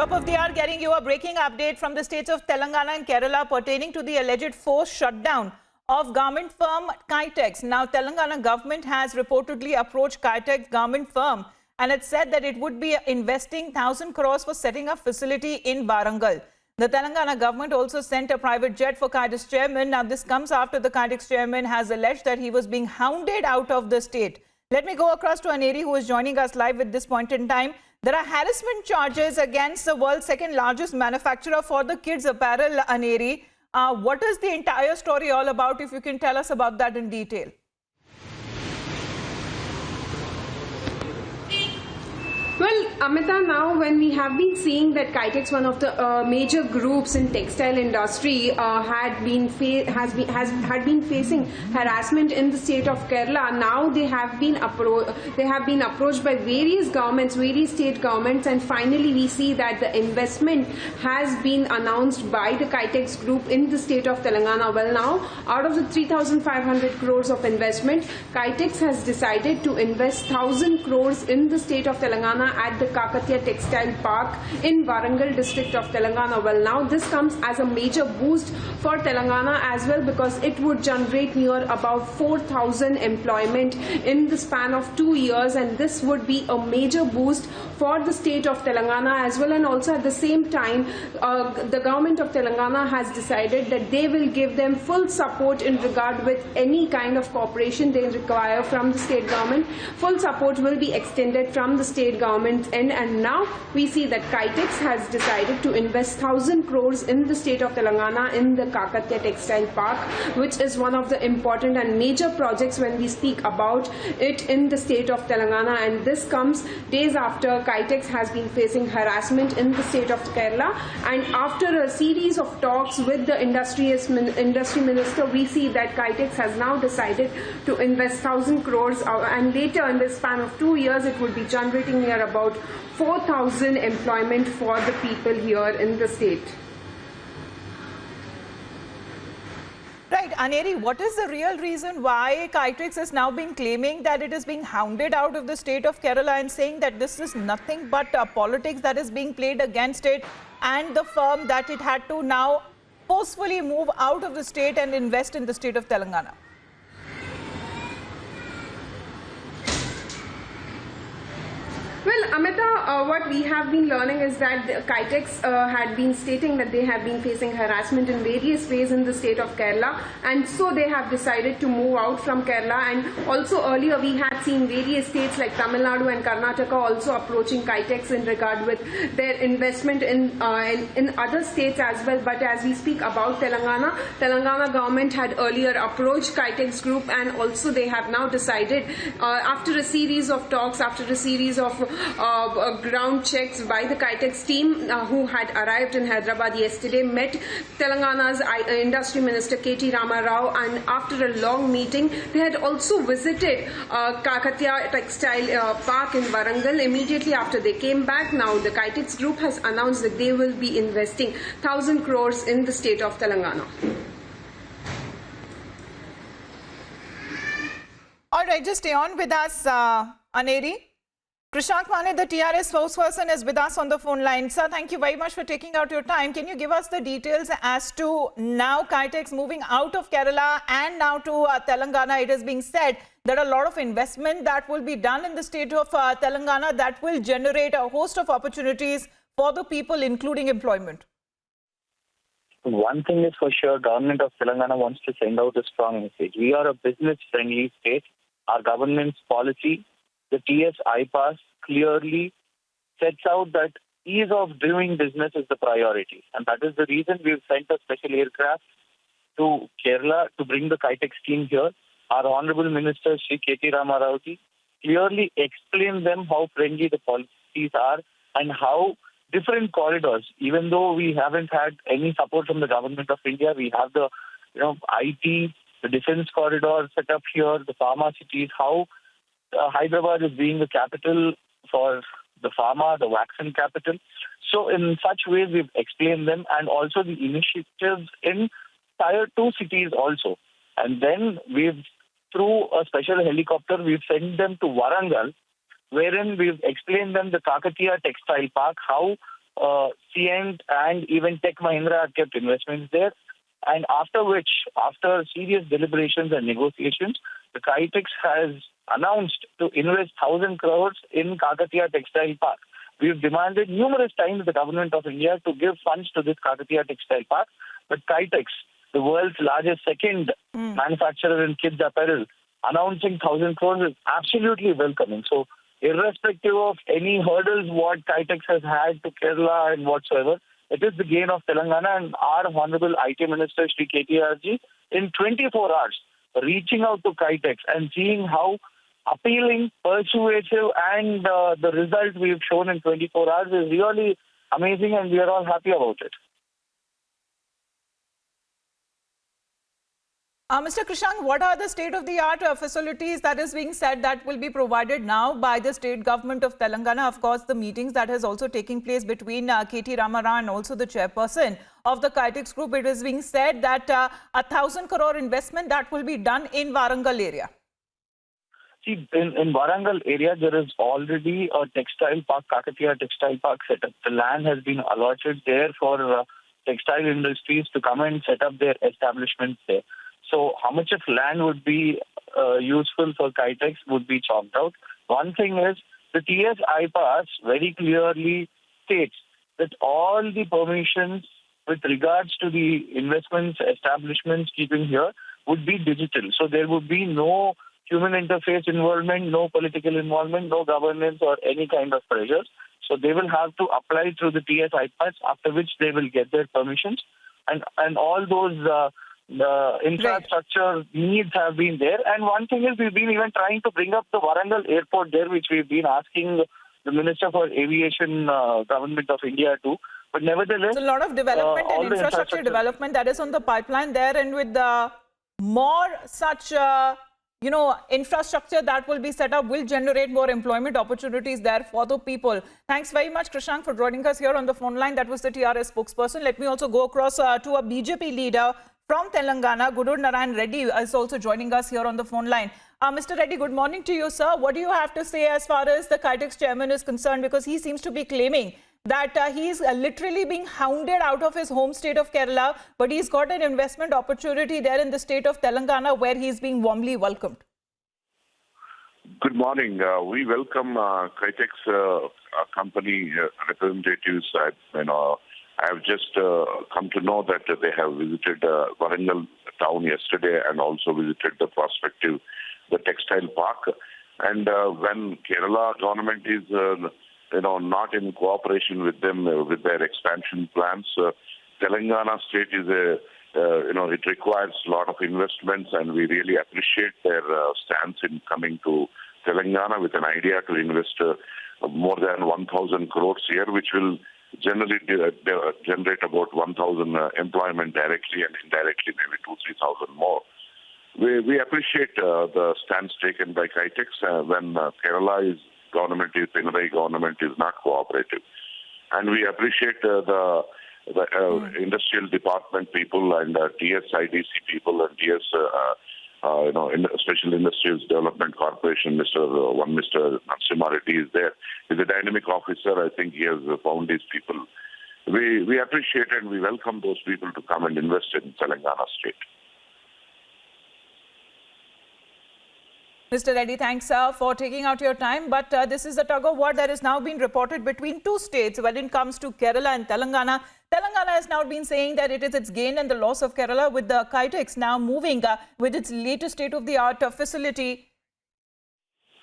Top of the hour, getting you a breaking update from the states of Telangana and Kerala pertaining to the alleged forced shutdown of garment firm Kitex. Now, Telangana government has reportedly approached Kitex garment firm and it said that it would be investing 1,000 crores for setting up facility in Warangal. The Telangana government also sent a private jet for Kitex chairman. Now, this comes after the Kitex chairman has alleged that he was being hounded out of the state. Let me go across to Aneri, who is joining us live at this point in time. There are harassment charges against the world's second largest manufacturer for the kids apparel, Aneri. What is the entire story all about, if you can tell us about that in detail? Well, Amita, now when we have been seeing that Kitex, one of the major groups in textile industry, had been facing harassment in the state of Kerala. Now they have been approached by various governments, various state governments, and finally we see that the investment has been announced by the Kitex group in the state of Telangana. Well, now out of the 3,500 crores of investment, Kitex has decided to invest 1,000 crores in the state of Telangana at the Kakatiya Textile Park in Warangal district of Telangana. Well, now this comes as a major boost for Telangana as well, because it would generate near about 4,000 employment in the span of 2 years, and this would be a major boost for the state of Telangana as well. And also at the same time, the government of Telangana has decided that they will give them full support in regard with any kind of cooperation they require from the state government. Full support will be extended from the state government end, and now we see that Kitex has decided to invest 1,000 crores in the state of Telangana in the Kakatiya Textile Park, which is one of the important and major projects when we speak about it in the state of Telangana. And this comes days after Kitex has been facing harassment in the state of Kerala, and after a series of talks with the industry minister, we see that Kitex has now decided to invest 1,000 crores, and later in the span of 2 years it would be generating near about 4,000 employment for the people here in the state. Right, Aneri, what is the real reason why Kitex is now being claiming that it is being hounded out of the state of Kerala and saying that this is nothing but politics that is being played against it, and the firm that it had to now forcefully move out of the state and invest in the state of Telangana? Well, Amita, what we have been learning is that Kitex had been stating that they have been facing harassment in various ways in the state of Kerala, and so they have decided to move out from Kerala. And also earlier we had seen various states like Tamil Nadu and Karnataka also approaching Kitex in regard with their investment in other states as well. But as we speak about Telangana government had earlier approached Kitex group, and also they have now decided, after a series of talks, after a series of ground checks by the Kitex team who had arrived in Hyderabad yesterday, met Telangana's industry minister K.T. Rama Rao, and after a long meeting they had also visited Kakatiya Textile Park in Warangal. Immediately after they came back, now the Kitex group has announced that they will be investing 1,000 crores in the state of Telangana. All right, just stay on with us, Aneri. Krishant Mane, the TRS spokesperson, is with us on the phone line. Sir, thank you very much for taking out your time. Can you give us the details as to now Kitex moving out of Kerala and now to Telangana? It is being said that a lot of investment that will be done in the state of Telangana that will generate a host of opportunities for the people, including employment. One thing is for sure, government of Telangana wants to send out a strong message. We are a business-friendly state. Our government's policy, the TS iPass, clearly sets out that ease of doing business is the priority. And that is the reason we've sent a special aircraft to Kerala to bring the Kitex team here. Our Honorable Minister, Shri K.T. Rama Rao ji, clearly explained them how friendly the policies are and how different corridors, even though we haven't had any support from the government of India, we have the IT, the defense corridor set up here, the pharma cities, how Hyderabad is being the capital for the pharma, the vaccine capital. So in such ways, we've explained them, and also the initiatives in Tier 2 cities also. And then we've, through a special helicopter, we've sent them to Warangal, wherein we've explained them the Kakatiya Textile Park, how Cient and even Tech Mahindra have kept investments there. And after serious deliberations and negotiations, the Kitex has announced to invest 1,000 crores in Kakatiya Textile Park. We've demanded numerous times the government of India to give funds to this Kakatiya Textile Park, but Kitex, the world's largest second manufacturer in kids apparel, announcing 1,000 crores is absolutely welcoming. So, irrespective of any hurdles what Kitex has had to Kerala and whatsoever, it is the gain of Telangana, and our Honorable IT Minister Shri KTRG in 24 hours reaching out to Kitex and seeing how appealing, persuasive and the result we've shown in 24 hours is really amazing, and we are all happy about it. Mr. Krishank, what are the state-of-the-art facilities that is being said that will be provided now by the state government of Telangana? Of course, the meetings that has also taken place between KT Ramarao and also the chairperson of the Kitex Group, it is being said that 1,000 crore investment that will be done in Warangal area. See, in Warangal area, there is already a textile park, Kakatiya Textile Park set up. The land has been allotted there for textile industries to come and set up their establishments there. So how much of land would be useful for Kitex would be chalked out. One thing is the TS I-Pass very clearly states that all the permissions with regards to the investments, establishments keeping here would be digital. So there would be no human interface involvement, no political involvement, no governance or any kind of pressures. So they will have to apply through the TS I-Pass, after which they will get their permissions. And all those the infrastructure needs have been there. And one thing is we've been even trying to bring up the Warangal airport there, which we've been asking the Minister for Aviation, Government of India to. But nevertheless, so a lot of development and infrastructure development that is on the pipeline there, and with the more such infrastructure that will be set up will generate more employment opportunities there for the people. Thanks very much, Krishank, for joining us here on the phone line. That was the TRS spokesperson. Let me also go across to a BJP leader from Telangana. Gudur Narayan Reddy is also joining us here on the phone line. Mr. Reddy, good morning to you, sir. What do you have to say as far as the Kitex chairman is concerned? Because he seems to be claiming that he's literally being hounded out of his home state of Kerala, but he's got an investment opportunity there in the state of Telangana where he's being warmly welcomed. Good morning. We welcome Kitex company representatives. I have just come to know that they have visited Warangal town yesterday and also visited the textile park. And when Kerala government is not in cooperation with them with their expansion plans, Telangana state is it requires a lot of investments, and we really appreciate their stance in coming to Telangana with an idea to invest more than 1,000 crores here, which will generally generate about 1,000 employment directly, and indirectly maybe 2,000-3,000 more. We appreciate the stance taken by Kitex when Kerala Pinarayi government is not cooperative, and we appreciate the industrial department people and TSIDC people and TS Special Industries Development Corporation. Mr. Narasimha Reddy is there. He's a dynamic officer. I think he has found these people. We appreciate and we welcome those people to come and invest in Telangana state. Mr. Reddy, thanks for taking out your time. But this is a tug-of-war that has now been reported between two states when it comes to Kerala and Telangana. Telangana has now been saying that it is its gain and the loss of Kerala, with the Kitex now moving with its latest state-of-the-art facility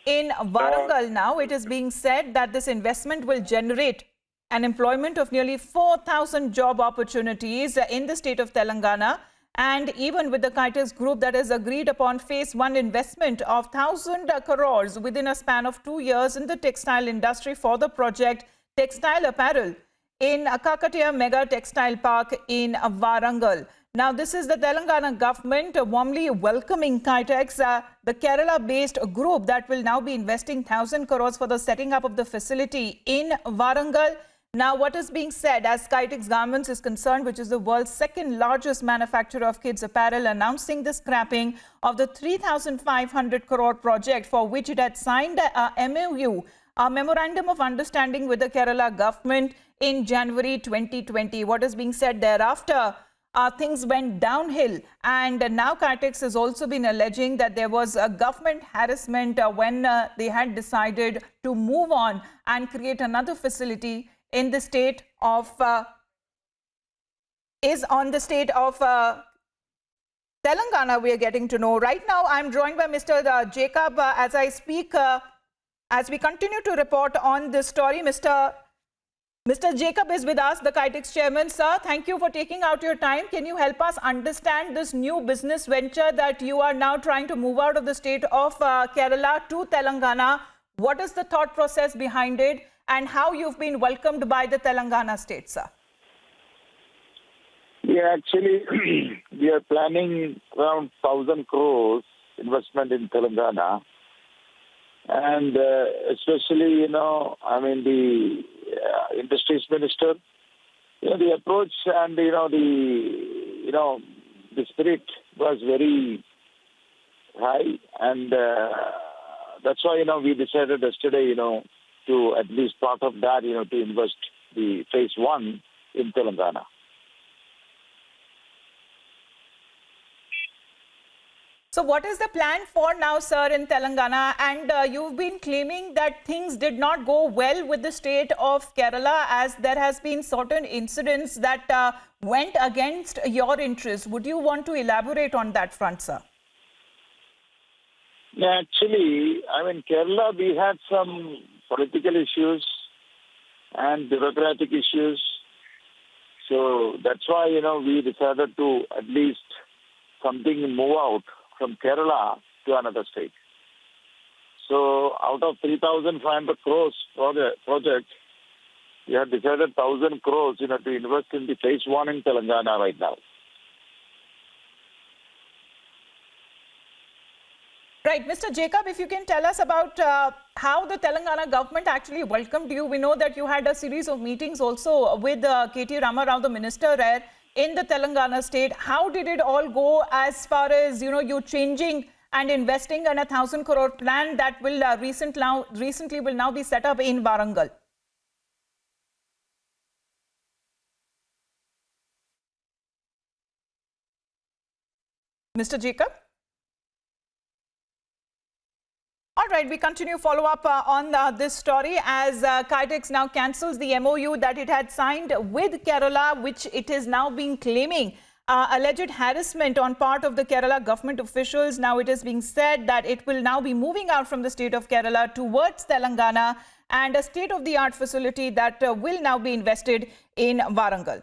in Warangal. Now it is being said that this investment will generate an employment of nearly 4,000 job opportunities in the state of Telangana. And even with the Kitex Group that has agreed upon phase 1 investment of 1,000 crores within a span of 2 years in the textile industry for the project Textile Apparel in Kakatiya Mega Textile Park in Warangal. Now, this is the Telangana government warmly welcoming Kitex, the Kerala-based group that will now be investing 1,000 crores for the setting up of the facility in Warangal. Now, what is being said as Kitex Garments is concerned, which is the world's second largest manufacturer of kids apparel, announcing the scrapping of the 3,500 crore project for which it had signed a MOU a memorandum of understanding with the Kerala government in January 2020. What is being said thereafter? Things went downhill, and now KITEX has also been alleging that there was a government harassment when they had decided to move on and create another facility in the state of Telangana. We are getting to know right now. I'm joined by Mr. Jacob as I speak. As we continue to report on this story, Mr. Jacob is with us, the KITEX chairman. Sir, thank you for taking out your time. Can you help us understand this new business venture that you are now trying to move out of the state of Kerala to Telangana? What is the thought process behind it, and how you've been welcomed by the Telangana state, sir? Yeah, actually, we are planning around 1,000 crores investment in Telangana. And especially, the industries minister, the approach and, the spirit was very high. And that's why, we decided yesterday, to at least part of that, to invest the phase 1 in Telangana. So what is the plan for now, sir, in Telangana? And you've been claiming that things did not go well with the state of Kerala, as there has been certain incidents that went against your interests. Would you want to elaborate on that front, sir? Yeah, actually, Kerala, we had some political issues and bureaucratic issues. So that's why, we decided to at least something move out from Kerala to another state. So out of 3,500 crores project, we have decided 1,000 crores, to invest in the phase 1 in Telangana right now. Right. Mr. Jacob, if you can tell us about how the Telangana government actually welcomed you. We know that you had a series of meetings also with K.T. Rama Rao, the minister there in the Telangana state. How did it all go as far as, you changing and investing in a 1,000 crore plan that will recently will now be set up in Warangal? Mr. Jacob? All right, we continue follow up on this story as KITEX now cancels the MOU that it had signed with Kerala, which it is now being claiming alleged harassment on part of the Kerala government officials. Now it is being said that it will now be moving out from the state of Kerala towards Telangana, and a state-of-the-art facility that will now be invested in Warangal.